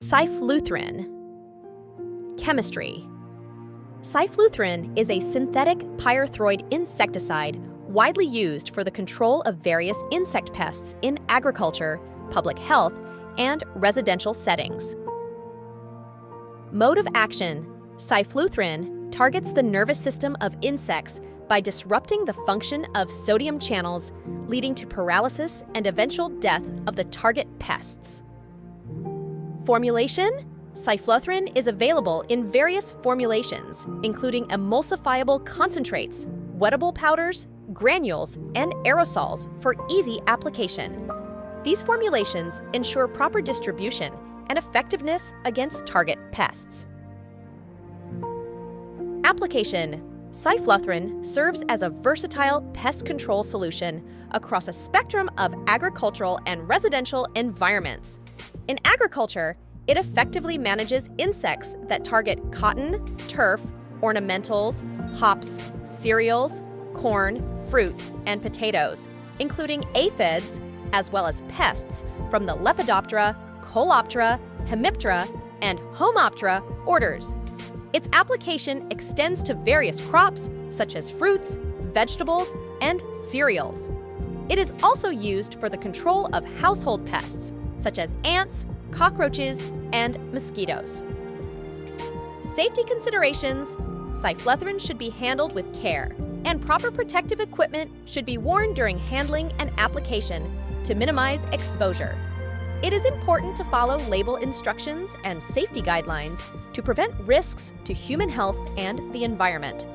Cyfluthrin. Chemistry. Cyfluthrin is a synthetic pyrethroid insecticide widely used for the control of various insect pests in agriculture, public health, and residential settings. Mode of action: Cyfluthrin targets the nervous system of insects by disrupting the function of sodium channels, leading to paralysis and eventual death of the target pests. Formulation: Cyfluthrin is available in various formulations, including emulsifiable concentrates, wettable powders, granules, and aerosols for easy application. These formulations ensure proper distribution and effectiveness against target pests. Application: Cyfluthrin serves as a versatile pest control solution across a spectrum of agricultural and residential environments. In agriculture, it effectively manages insects that target cotton, turf, ornamentals, hops, cereals, corn, fruits, and potatoes, including aphids, as well as pests from the Lepidoptera, Coloptera, Hemiptera, and Homoptera orders. Its application extends to various crops, such as fruits, vegetables, and cereals. It is also used for the control of household pests, such as ants, cockroaches, and mosquitoes. Safety considerations: Cyfluthrin should be handled with care, and proper protective equipment should be worn during handling and application to minimize exposure. It is important to follow label instructions and safety guidelines to prevent risks to human health and the environment.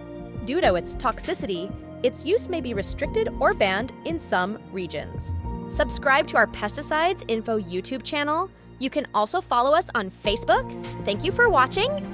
Due to its toxicity, its use may be restricted or banned in some regions. Subscribe to our Pesticides Info YouTube channel. You can also follow us on Facebook. Thank you for watching,